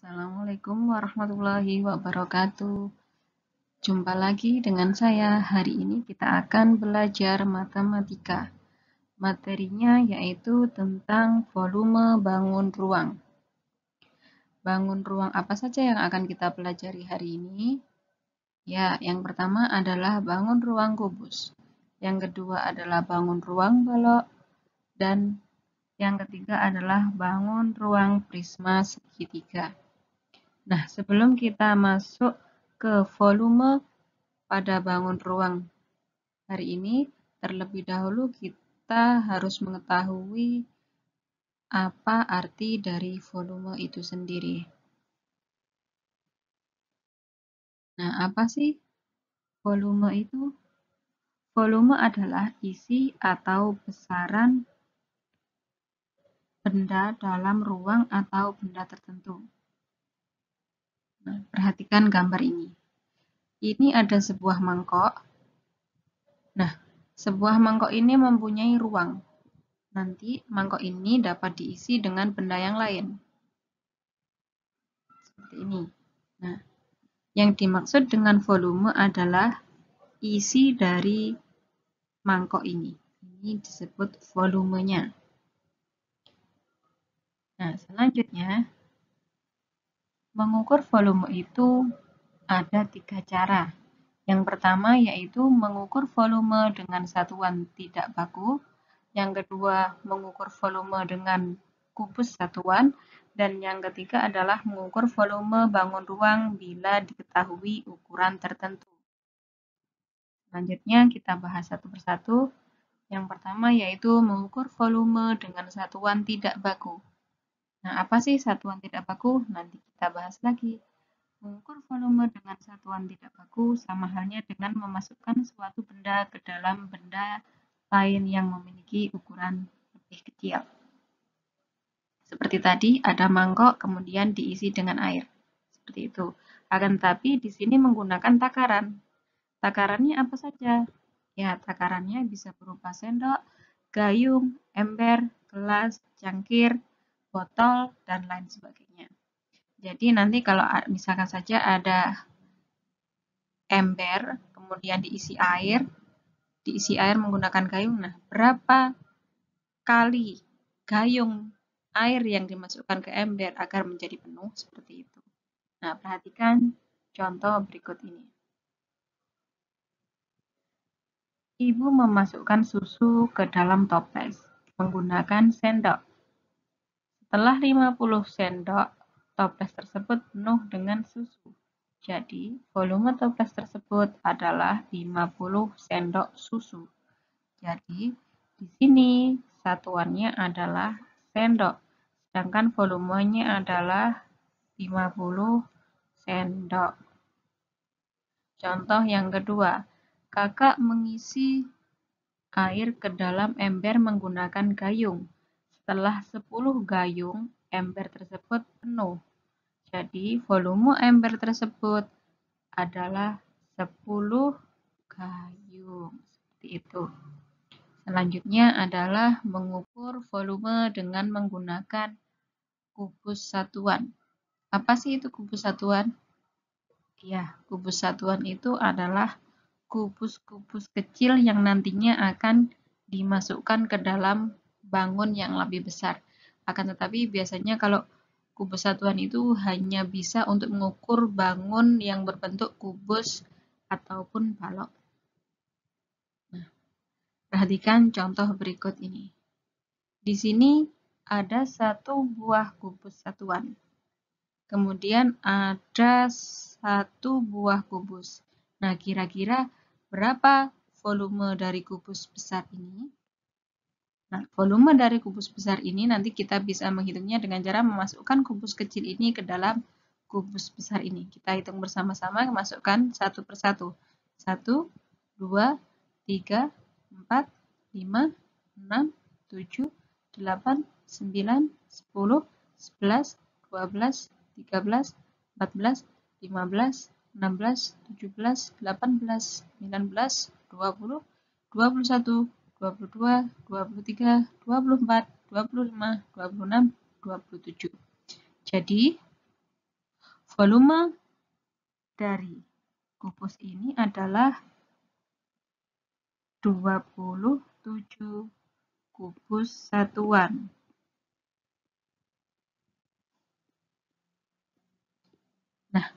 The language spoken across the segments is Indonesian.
Assalamualaikum warahmatullahi wabarakatuh. Jumpa lagi dengan saya. Hari ini kita akan belajar matematika. Materinya yaitu tentang volume bangun ruang. Bangun ruang apa saja yang akan kita pelajari hari ini? Ya, yang pertama adalah bangun ruang kubus. Yang kedua adalah bangun ruang balok. Dan yang ketiga adalah bangun ruang prisma segitiga. Nah, sebelum kita masuk ke volume pada bangun ruang hari ini, terlebih dahulu kita harus mengetahui apa arti dari volume itu sendiri. Nah, apa sih volume itu? Volume adalah isi atau besaran benda dalam ruang atau benda tertentu. Nah, perhatikan gambar ini. Ini ada sebuah mangkok. Nah, sebuah mangkok ini mempunyai ruang. Nanti mangkok ini dapat diisi dengan benda yang lain. Seperti ini. Nah, yang dimaksud dengan volume adalah isi dari mangkok ini. Ini disebut volumenya. Nah, selanjutnya, mengukur volume itu ada 3 cara. Yang pertama yaitu mengukur volume dengan satuan tidak baku. Yang kedua, mengukur volume dengan kubus satuan. Dan yang ketiga adalah mengukur volume bangun ruang bila diketahui ukuran tertentu. Selanjutnya kita bahas satu persatu. Yang pertama yaitu mengukur volume dengan satuan tidak baku. Nah, apa sih satuan tidak baku? Nanti kita bahas lagi. Mengukur volume dengan satuan tidak baku sama halnya dengan memasukkan suatu benda ke dalam benda lain yang memiliki ukuran lebih kecil. Seperti tadi, ada mangkok kemudian diisi dengan air. Seperti itu. Akan tetapi di sini menggunakan takaran. Takarannya apa saja? Ya, takarannya bisa berupa sendok, gayung, ember, gelas, cangkir, botol, dan lain sebagainya. Jadi nanti kalau misalkan saja ada ember, kemudian diisi air menggunakan gayung. Nah, berapa kali gayung air yang dimasukkan ke ember agar menjadi penuh seperti itu. Nah, perhatikan contoh berikut ini. Ibu memasukkan susu ke dalam toples menggunakan sendok. Setelah 50 sendok, toples tersebut penuh dengan susu. Jadi, volume toples tersebut adalah 50 sendok susu. Jadi, di sini satuannya adalah sendok, sedangkan volumenya adalah 50 sendok. Contoh yang kedua, kakak mengisi air ke dalam ember menggunakan gayung. Setelah 10 gayung, ember tersebut penuh. Jadi, volume ember tersebut adalah 10 gayung. Seperti itu. Selanjutnya adalah mengukur volume dengan menggunakan kubus satuan. Apa sih itu kubus satuan? Ya, kubus satuan itu adalah kubus-kubus kecil yang nantinya akan dimasukkan ke dalam bangun yang lebih besar. Akan tetapi biasanya kalau kubus satuan itu hanya bisa untuk mengukur bangun yang berbentuk kubus ataupun balok. Nah, perhatikan contoh berikut ini. Di sini ada satu buah kubus satuan. Kemudian ada satu buah kubus. Nah, kira-kira berapa volume dari kubus besar ini? Nah, volume dari kubus besar ini nanti kita bisa menghitungnya dengan cara memasukkan kubus kecil ini ke dalam kubus besar ini. Kita hitung bersama-sama, masukkan satu persatu. 1, 2, 3, 4, 5, 6, 7, 8, 9, 10, 11, 12, 13, 14, 15, 16, 17, 18, 19, 20, 21, 22, 23, 24, 25, 26, 27. Jadi, volume dari kubus ini adalah 27 kubus satuan. Nah,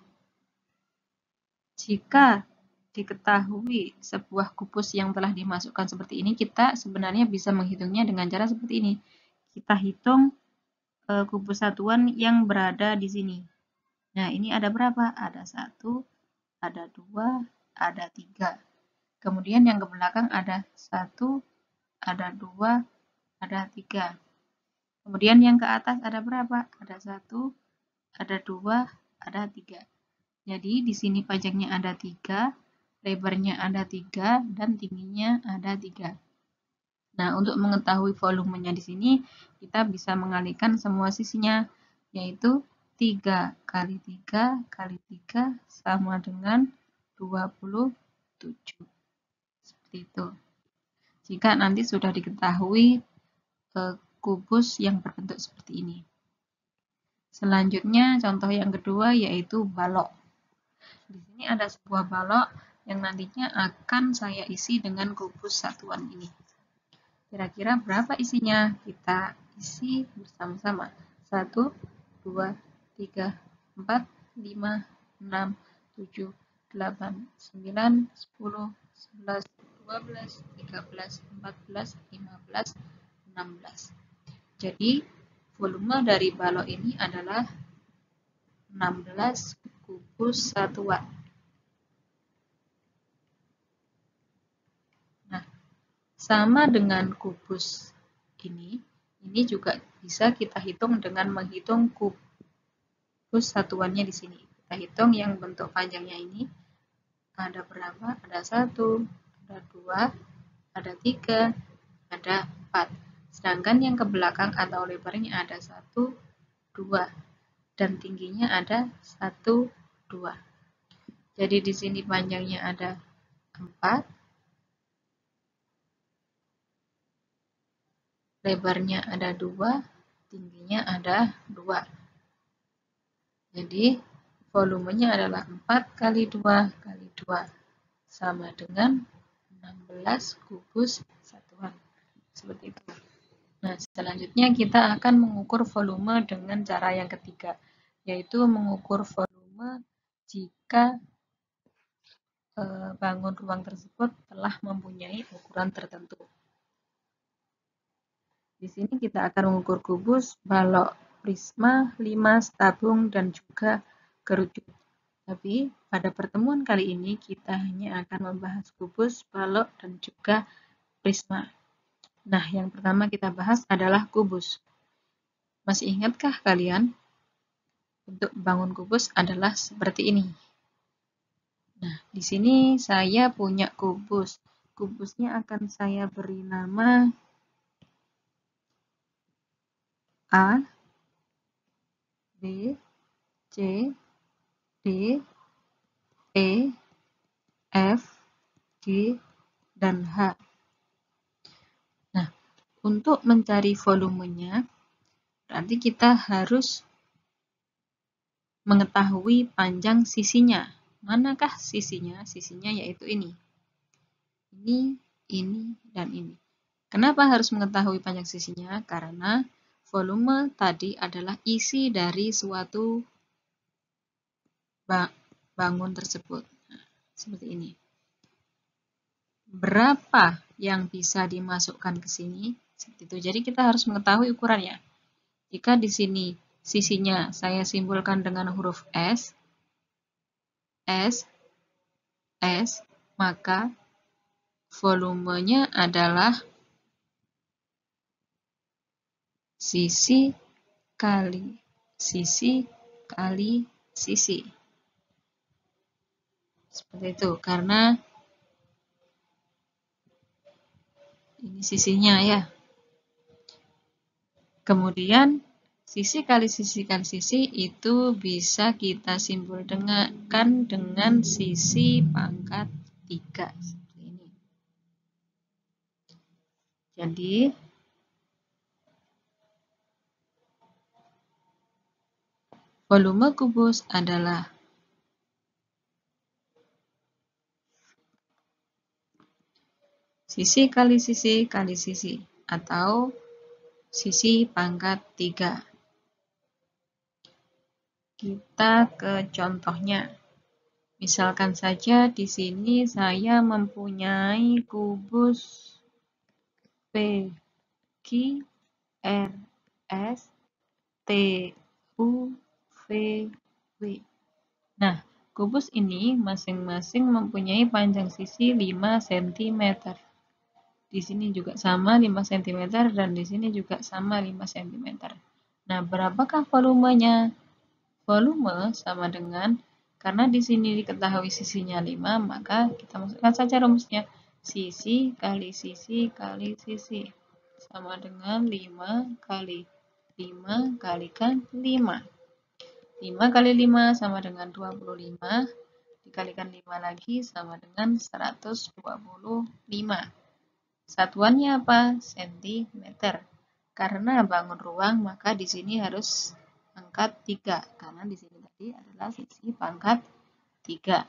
jika diketahui sebuah kubus yang telah dimasukkan seperti ini, kita sebenarnya bisa menghitungnya dengan cara seperti ini. Kita hitung kubus satuan yang berada di sini. Nah, ini ada berapa? Ada 1, ada 2, ada 3. Kemudian yang ke belakang ada 1, ada 2, ada 3. Kemudian yang ke atas ada berapa? Ada 1, ada 2, ada 3. Jadi di sini panjangnya ada 3, lebarnya ada 3, dan tingginya ada 3. Nah, untuk mengetahui volumenya di sini, kita bisa mengalihkan semua sisinya, yaitu 3 kali 3 kali 3 sama dengan 27. Seperti itu. Jika nanti sudah diketahui kubus yang berbentuk seperti ini. Selanjutnya, contoh yang kedua yaitu balok. Di sini ada sebuah balok yang nantinya akan saya isi dengan kubus satuan ini. Kira-kira berapa isinya? Kita isi bersama-sama. 1, 2, 3, 4, 5, 6, 7, 8, 9, 10, 11, 12, 13, 14, 15, 16. Jadi, volume dari balok ini adalah 16 kubus satuan. Nah, sama dengan kubus ini juga bisa kita hitung dengan menghitung kubus satuannya di sini. Kita hitung yang bentuk panjangnya ini ada berapa? Ada 1, ada 2, ada 3, ada 4. Sedangkan yang ke belakang atau lebarnya ada 1, 2, dan tingginya ada 1, 2. Jadi di sini panjangnya ada 4, lebarnya ada 2, tingginya ada 2. Jadi volumenya adalah 4 kali 2 kali 2 sama dengan 16 kubus satuan. Seperti itu. Nah, selanjutnya kita akan mengukur volume dengan cara yang ketiga, yaitu mengukur volume jika bangun ruang tersebut telah mempunyai ukuran tertentu. Di sini kita akan mengukur kubus, balok, prisma, limas, tabung, dan juga kerucut. Tapi pada pertemuan kali ini kita hanya akan membahas kubus, balok, dan juga prisma. Nah, yang pertama kita bahas adalah kubus. Masih ingatkah kalian? Bentuk bangun kubus adalah seperti ini. Nah, di sini saya punya kubus. Kubusnya akan saya beri nama A, B, C, D, E, F, G, dan H. Nah, untuk mencari volumenya, berarti kita harus mengetahui panjang sisinya. Manakah sisinya? Sisinya yaitu ini. Ini, dan ini. Kenapa harus mengetahui panjang sisinya? Karena volume tadi adalah isi dari suatu bangun tersebut. Nah, seperti ini. Berapa yang bisa dimasukkan ke sini? Seperti itu. Jadi kita harus mengetahui ukurannya. Jika di sini sisinya saya simbolkan dengan huruf S, maka volumenya adalah sisi kali sisi kali sisi. Seperti itu, karena ini sisinya ya. Kemudian sisi kali sisi itu bisa kita simbolkan dengan sisi pangkat 3 seperti ini. Jadi volume kubus adalah sisi kali sisi kali sisi, atau sisi pangkat 3. Kita ke contohnya. Misalkan saja di sini saya mempunyai kubus P, Q, R, S, T, U, V, W. Nah, kubus ini masing-masing mempunyai panjang sisi 5 cm. Di sini juga sama 5 cm dan di sini juga sama 5 cm. Nah, berapakah volumenya? Volume sama dengan, karena di sini diketahui sisinya 5, maka kita masukkan saja rumusnya. Sisi kali sisi kali sisi sama dengan 5 kali 5 kalikan 5. 5 kali 5 sama dengan 25, dikalikan 5 lagi sama dengan 125. Satuannya apa? Sentimeter. Karena bangun ruang, maka di sini harus angkat 3. Karena di sini tadi adalah sisi pangkat 3.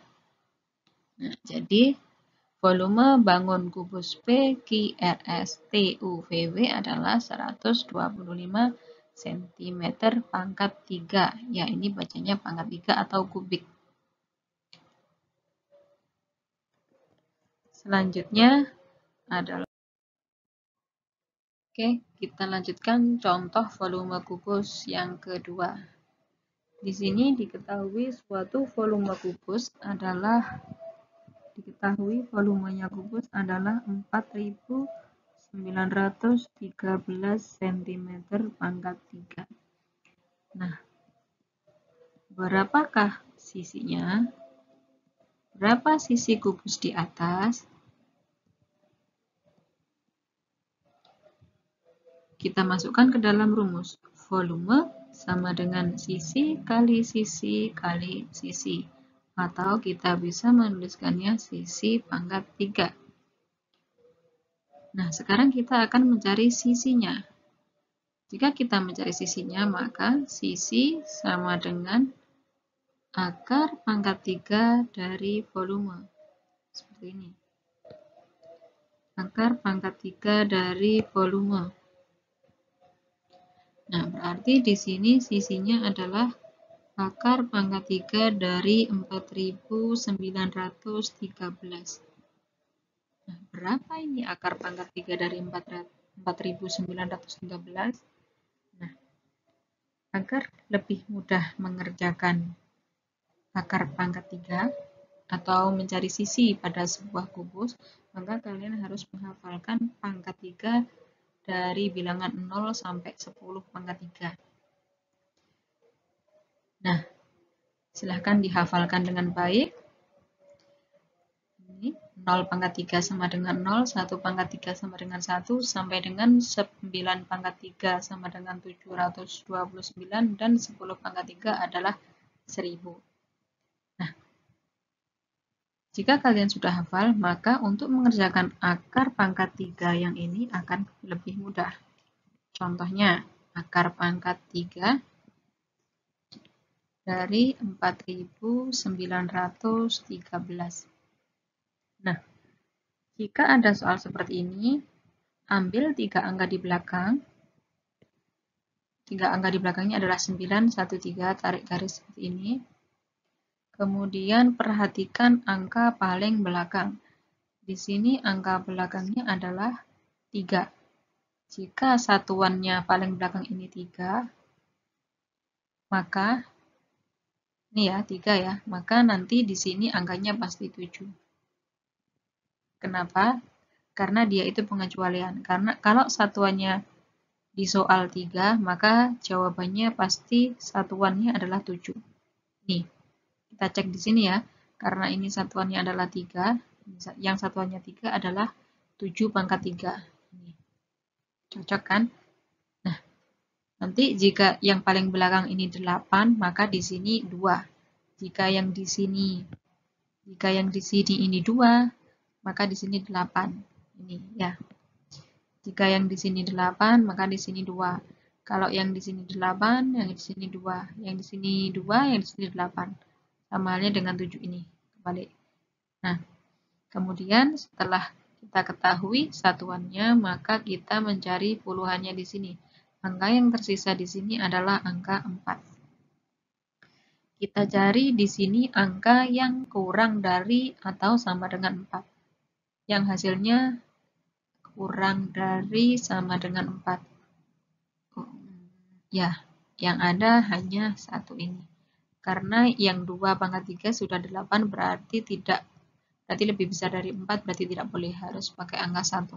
Nah, jadi volume bangun kubus P, Q, R, S, T, U, V, W adalah 125 cm pangkat 3. Ya, ini bacanya pangkat 3 atau kubik. Selanjutnya adalah, oke, kita lanjutkan contoh volume kubus yang kedua. Di sini diketahui suatu volume kubus adalah, volumenya kubus adalah 4913 cm pangkat 3. Nah, berapakah sisinya? Berapa sisi kubus di atas? Kita masukkan ke dalam rumus. Volume sama dengan sisi kali sisi kali sisi. Atau kita bisa menuliskannya sisi pangkat 3. Nah, sekarang kita akan mencari sisinya. Jika kita mencari sisinya, maka sisi sama dengan akar pangkat 3 dari volume. Seperti ini. Akar pangkat 3 dari volume. Nah, berarti di sini sisinya adalah akar pangkat 3 dari 4913. Nah, berapa ini akar pangkat 3 dari 4913? Nah, agar lebih mudah mengerjakan akar pangkat 3 atau mencari sisi pada sebuah kubus, maka kalian harus menghafalkan pangkat 3 dari bilangan 0 sampai 10 pangkat 3. Nah, silahkan dihafalkan dengan baik. Ini 0 pangkat 3 sama dengan 0, 1 pangkat 3 sama dengan 1, sampai dengan 9 pangkat 3 sama dengan 729, dan 10 pangkat 3 adalah 1000. Nah, jika kalian sudah hafal, maka untuk mengerjakan akar pangkat 3 yang ini akan lebih mudah. Contohnya, akar pangkat 3 dari 4913. Nah, jika ada soal seperti ini, ambil 3 angka di belakang. 3 angka di belakangnya adalah 913, tarik garis seperti ini. Kemudian perhatikan angka paling belakang. Di sini angka belakangnya adalah 3. Jika satuannya paling belakang ini 3, maka ini ya 3 ya, maka nanti di sini angkanya pasti 7. Kenapa? Karena dia itu pengecualian. Karena kalau satuannya di soal 3, maka jawabannya pasti satuannya adalah 7. Nih, kita cek di sini ya. Karena ini satuannya adalah 3, yang satuannya 3 adalah 7 pangkat 3. Ini. Cocok kan? Nah, nanti jika yang paling belakang ini 8, maka di sini 2. Jika yang di sini ini 2, maka di sini 8. Ini ya. Jika yang di sini 8, maka di sini 2. Kalau yang di sini 8, yang di sini 2, yang di sini 2, yang di sini 8. Sama halnya dengan 7 ini, kebalik. Nah, kemudian setelah kita ketahui satuannya, maka kita mencari puluhannya di sini. Angka yang tersisa di sini adalah angka 4. Kita cari di sini angka yang kurang dari atau sama dengan 4. Yang hasilnya kurang dari sama dengan 4. Ya, yang ada hanya satu ini. Karena yang 2 pangkat 3 sudah 8 berarti lebih besar dari 4, berarti tidak boleh, harus pakai angka 1.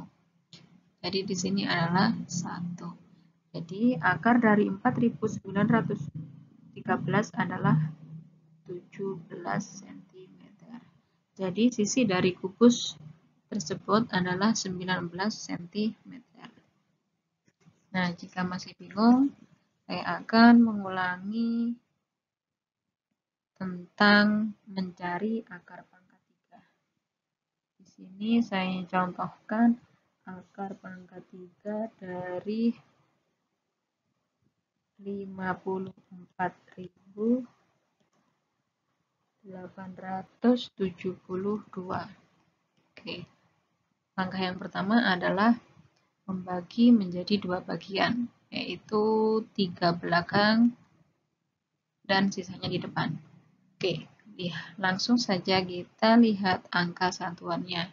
Jadi di sini adalah 1. Jadi akar dari 4913 adalah 17 cm. Jadi sisi dari kubus tersebut adalah 19 cm. Nah, jika masih bingung, saya akan mengulangi tentang mencari akar pangkat 3. Di sini saya contohkan akar pangkat 3 dari 54.872. Oke. Langkah yang pertama adalah membagi menjadi 2 bagian, yaitu 3 belakang dan sisanya di depan. Oke, langsung saja kita lihat angka satuannya.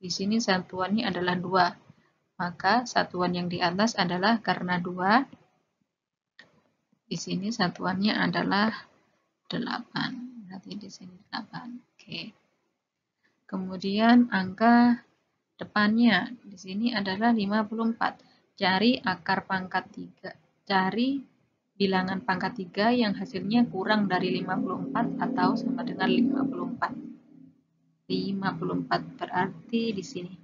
Di sini satuannya adalah 2, maka satuan yang di atas adalah karena 2, di sini satuannya adalah 8, berarti di sini 8. Oke. Kemudian angka depannya di sini adalah 54. Cari akar pangkat 3. Cari bilangan pangkat 3 yang hasilnya kurang dari 54 atau sama dengan 54. 54 berarti di sini.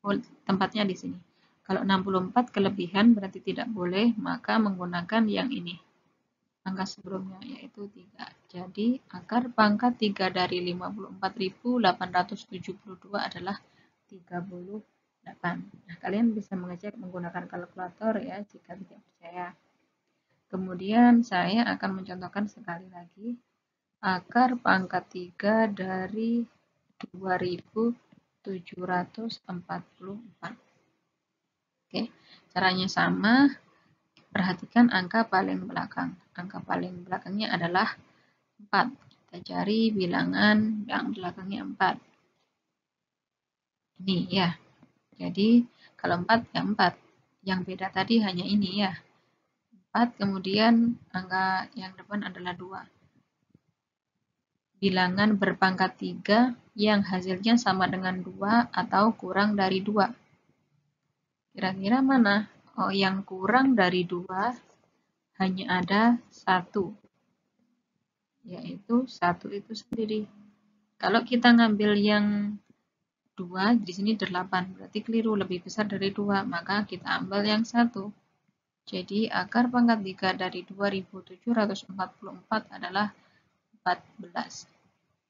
Oh, tempatnya di sini. Kalau 64 kelebihan berarti tidak boleh, maka menggunakan yang ini. Angka sebelumnya yaitu 3. Jadi akar pangkat 3 dari 54.872 adalah 38. Nah, kalian bisa mengecek menggunakan kalkulator ya jika tidak percaya. Kemudian saya akan mencontohkan sekali lagi akar pangkat 3 dari 2744. Oke, caranya sama. Perhatikan angka paling belakang. Angka paling belakangnya adalah 4. Kita cari bilangan yang belakangnya 4. Ini ya. Jadi kalau 4 ya 4. Yang beda tadi hanya ini ya. 4 kemudian angka yang depan adalah 2. Bilangan berpangkat 3 yang hasilnya sama dengan 2 atau kurang dari 2. Kira-kira mana? Oh, yang kurang dari 2 hanya ada 1. Yaitu 1 itu sendiri. Kalau kita ngambil yang 2, di sini 8, berarti keliru, lebih besar dari 2, maka kita ambil yang 1. Jadi akar pangkat 3 dari 2744 adalah 14.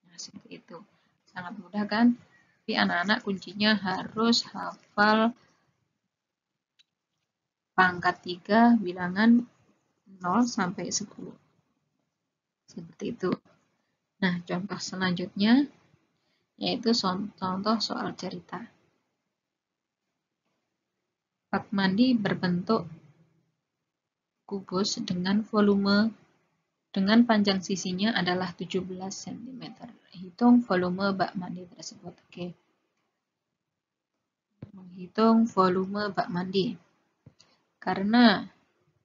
Nah, seperti itu. Sangat mudah kan? Tapi anak-anak kuncinya harus hafal pangkat 3 bilangan 0 sampai 10. Seperti itu. Nah, contoh selanjutnya yaitu contoh soal cerita. Bak mandi berbentuk kubus dengan volume dengan panjang sisinya adalah 17 cm. Hitung volume bak mandi tersebut. Oke. Menghitung volume bak mandi. Karena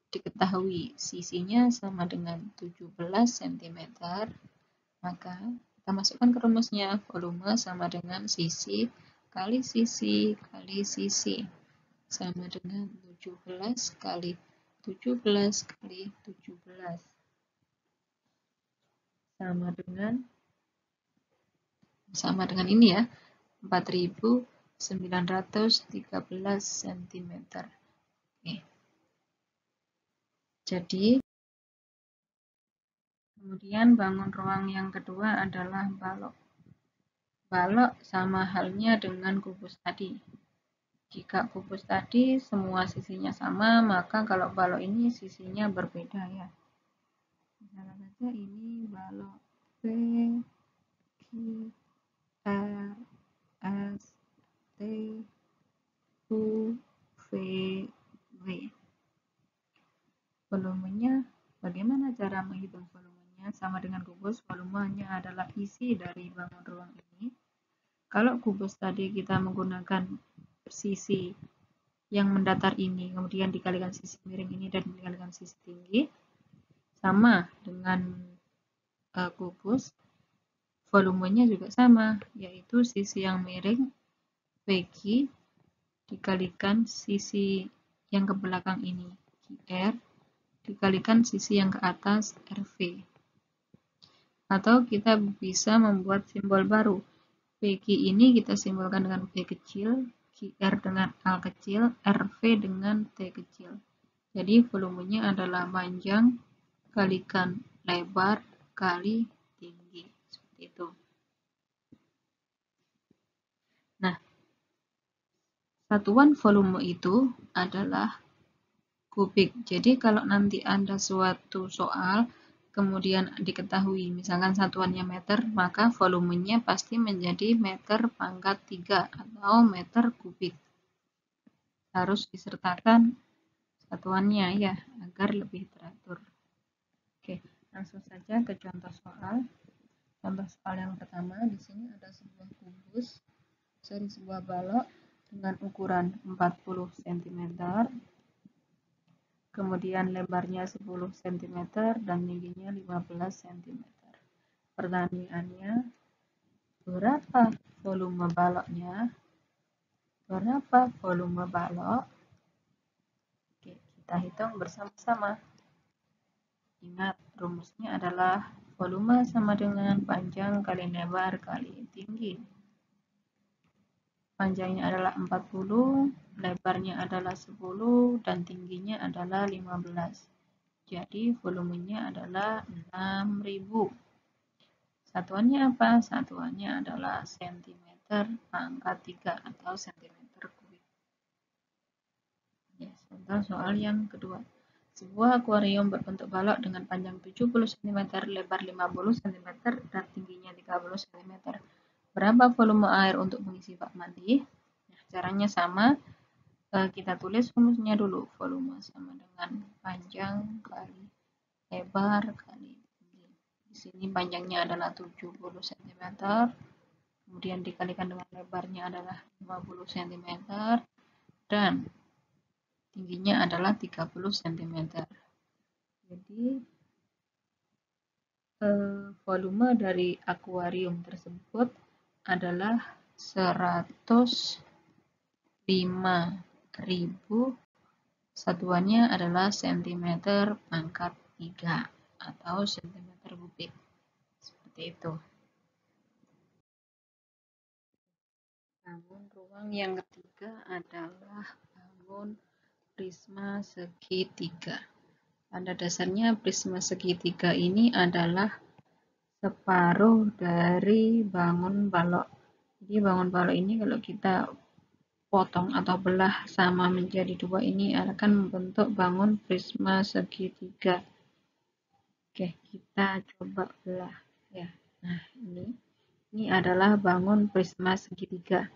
diketahui sisinya sama dengan 17 cm, maka kita masukkan ke rumusnya. Volume sama dengan sisi kali sisi kali sisi. Sama dengan 17 kali 17 kali 17. Sama dengan ini ya, 4.913 cm. Oke. Jadi, kemudian bangun ruang yang kedua adalah balok. Balok sama halnya dengan kubus tadi. Jika kubus tadi semua sisinya sama, maka kalau balok ini sisinya berbeda ya. Misalnya saja ini balok P, Q, R, S, T, U, V, W. Volumenya, bagaimana cara menghitung volumenya? Sama dengan kubus, volumenya adalah isi dari bangun ruang ini. Kalau kubus tadi kita menggunakan sisi yang mendatar ini, kemudian dikalikan sisi miring ini dan dikalikan sisi tinggi, sama dengan kubus, volumenya juga sama, yaitu sisi yang miring PQ dikalikan sisi yang ke belakang ini, QR, dikalikan sisi yang ke atas, RV. Atau kita bisa membuat simbol baru. PQ ini kita simbolkan dengan P kecil, QR dengan A kecil, RV dengan T kecil. Jadi volumenya adalah panjang kalikan lebar kali tinggi. Seperti itu. Nah, satuan volume itu adalah kubik. Jadi kalau nanti ada suatu soal, kemudian diketahui misalkan satuannya meter, maka volumenya pasti menjadi meter pangkat 3 atau meter kubik. Harus disertakan satuannya ya, agar lebih teratur. Oke, langsung saja ke contoh soal. Contoh soal yang pertama, di sini ada sebuah kubus, sebuah balok dengan ukuran 40 cm, kemudian lebarnya 10 cm dan tingginya 15 cm. Pertanyaannya, berapa volume baloknya? Berapa volume balok? Oke, kita hitung bersama-sama. Ingat, rumusnya adalah volume sama dengan panjang kali lebar kali tinggi. Panjangnya adalah 40, lebarnya adalah 10, dan tingginya adalah 15. Jadi volumenya adalah 6000. Satuannya apa? Satuannya adalah cm pangkat 3 atau cm kubik. Ya, contoh soal yang kedua. Sebuah akuarium berbentuk balok dengan panjang 70 cm, lebar 50 cm, dan tingginya 30 cm. Berapa volume air untuk mengisi bak mandi? Nah, caranya sama. Kita tulis rumusnya dulu. Volume sama dengan panjang kali lebar kali tinggi. Di sini panjangnya adalah 70 cm, kemudian dikalikan dengan lebarnya adalah 50 cm, dan tingginya adalah 30 cm. Jadi volume dari akuarium tersebut adalah 105.000, satuannya adalah cm pangkat 3 atau cm kubik. Seperti itu. Bangun ruang yang ketiga adalah bangun prisma segitiga. Pada dasarnya prisma segitiga ini adalah separuh dari bangun balok. Jadi bangun balok ini kalau kita potong atau belah sama menjadi dua, ini akan membentuk bangun prisma segitiga. Oke, kita coba belah ya. Nah, ini adalah bangun prisma segitiga.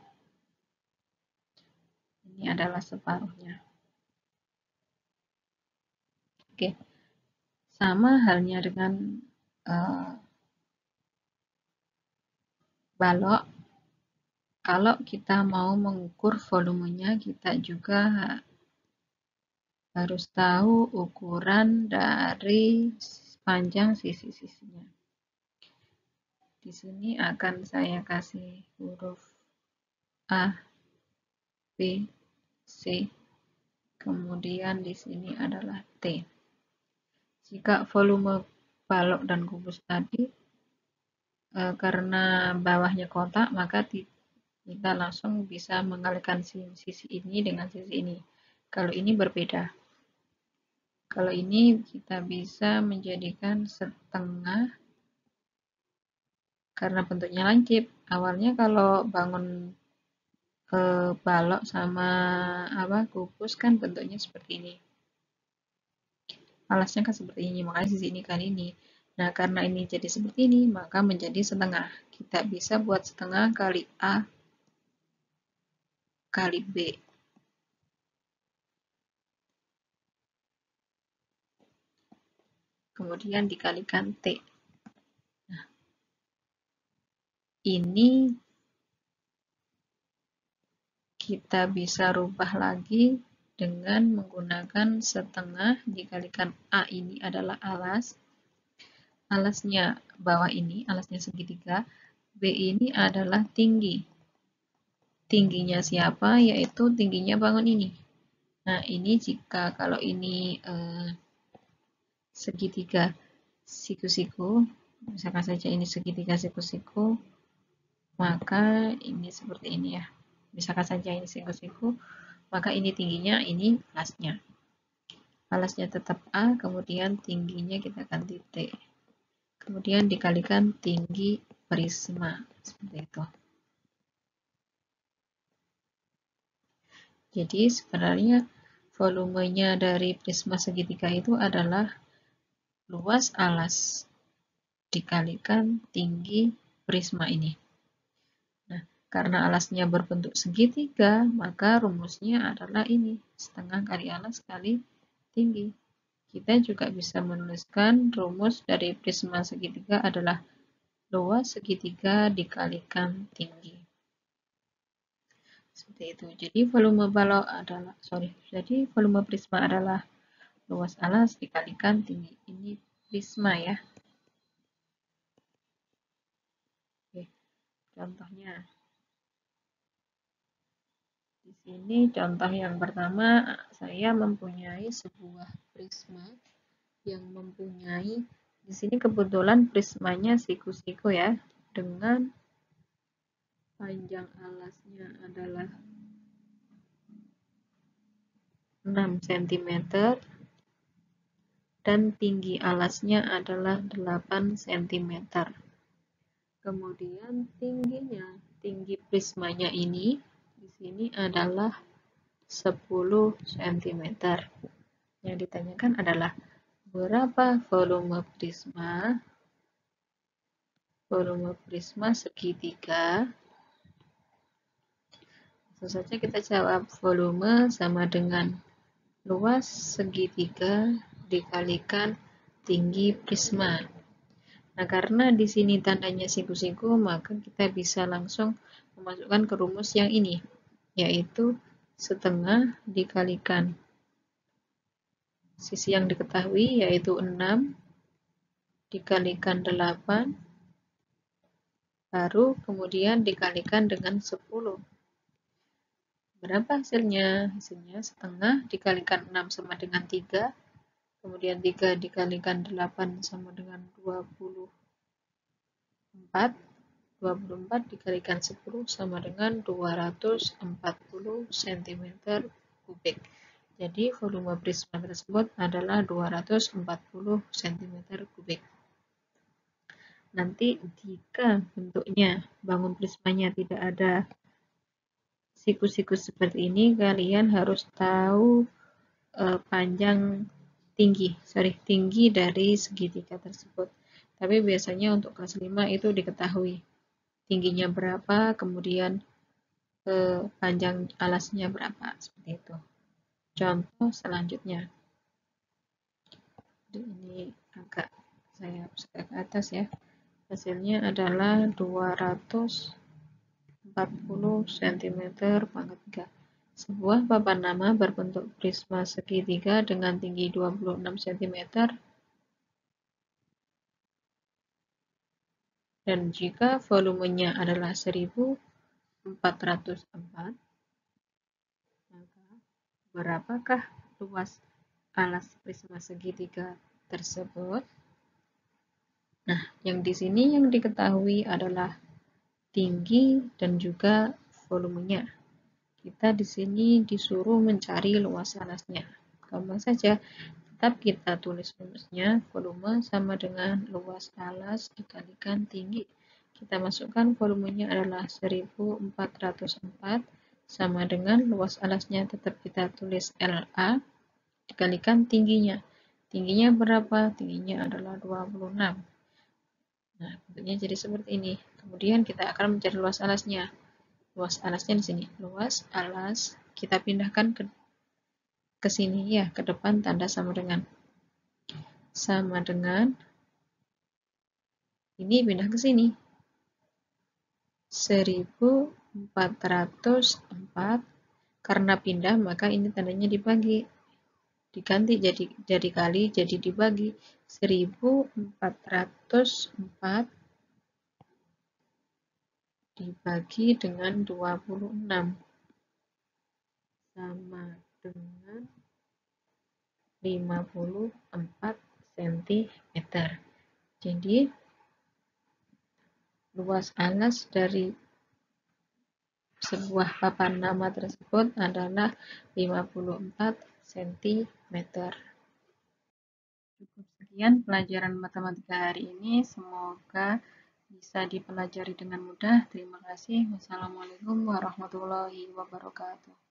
Ini adalah separuhnya. Oke, sama halnya dengan balok. Kalau kita mau mengukur volumenya, kita juga harus tahu ukuran dari panjang sisi-sisinya. Di sini akan saya kasih huruf A, B, C, kemudian di sini adalah T. Jika volume balok dan kubus tadi karena bawahnya kotak, maka kita langsung bisa mengalihkan sisi ini dengan sisi ini. Kalau ini berbeda. Kalau ini kita bisa menjadikan setengah karena bentuknya lancip. Awalnya kalau bangun balok sama kubus kan bentuknya seperti ini. Alasnya kan seperti ini, makanya sisi ini kali ini. Nah, karena ini jadi seperti ini, maka menjadi setengah. Kita bisa buat setengah kali A kali B. Kemudian dikalikan T. Nah, ini kita bisa rubah lagi dengan menggunakan setengah dikalikan A ini adalah alas. Alasnya bawah ini, alasnya segitiga. B ini adalah tinggi. Tingginya siapa? Yaitu tingginya bangun ini. Nah, ini jika kalau ini segitiga siku-siku, misalkan saja ini segitiga siku-siku, maka ini seperti ini ya. Misalkan saja ini siku-siku, maka ini tingginya, ini alasnya. Alasnya tetap A, kemudian tingginya kita ganti T. Kemudian dikalikan tinggi prisma, seperti itu. Jadi sebenarnya volumenya dari prisma segitiga itu adalah luas alas dikalikan tinggi prisma ini. Nah, karena alasnya berbentuk segitiga, maka rumusnya adalah ini, setengah kali alas kali tinggi. Kita juga bisa menuliskan rumus dari prisma segitiga adalah luas segitiga dikalikan tinggi. Seperti itu. Jadi volume balok adalah, jadi volume prisma adalah luas alas dikalikan tinggi. Ini prisma ya. Oke, contohnya. Di sini contoh yang pertama, saya mempunyai sebuah prisma yang mempunyai, di sini kebetulan prismanya siku-siku ya, dengan panjang alasnya adalah 6 cm dan tinggi alasnya adalah 8 cm. Kemudian tinggi prismanya ini di sini adalah 10 cm. Yang ditanyakan adalah berapa volume prisma segitiga. Langsung saja kita jawab, volume sama dengan luas segitiga dikalikan tinggi prisma. Nah, karena di sini tandanya siku-siku, maka kita bisa langsung memasukkan ke rumus yang ini, yaitu setengah dikalikan sisi yang diketahui, yaitu 6 dikalikan 8, baru kemudian dikalikan dengan 10. Berapa hasilnya? Hasilnya setengah dikalikan 6 sama dengan 3, kemudian 3 dikalikan 8 sama dengan 24, 24 dikalikan 10 sama dengan 240 cm kubik. Jadi volume prisma tersebut adalah 240 cm kubik. Nanti jika bentuknya bangun prismanya tidak ada siku-siku seperti ini, kalian harus tahu tinggi dari segitiga tersebut. Tapi biasanya untuk kelas 5 itu diketahui tingginya berapa, kemudian panjang alasnya berapa, seperti itu. Contoh selanjutnya. Ini agak saya hapuskan ke atas ya. Hasilnya adalah 240 cm pangkat 3. Sebuah papan nama berbentuk prisma segitiga dengan tinggi 26 cm dan jika volumenya adalah 1404, maka berapakah luas alas prisma segitiga tersebut? Nah, yang di sini yang diketahui adalah tinggi dan juga volumenya. Kita di sini disuruh mencari luas alasnya. Gampang saja, tetap kita tulis rumusnya, volume sama dengan luas alas dikalikan tinggi. Kita masukkan volumenya adalah 1404, sama dengan luas alasnya tetap kita tulis LA dikalikan tingginya. Tingginya berapa? Tingginya adalah 26. Nah, bentuknya jadi seperti ini. Kemudian kita akan mencari luas alasnya. Luas alasnya di sini. Luas alas kita pindahkan ke sini ya, ke depan tanda sama dengan ini pindah ke sini. 1404 karena pindah maka ini tandanya dibagi. Diganti jadi kali, jadi dibagi. 1404 dibagi dengan 26 sama dengan 54 cm. Jadi luas alas dari sebuah papan nama tersebut adalah 54 cm. Cukup sekian pelajaran matematika hari ini. Semoga bisa dipelajari dengan mudah. Terima kasih. Wassalamualaikum warahmatullahi wabarakatuh.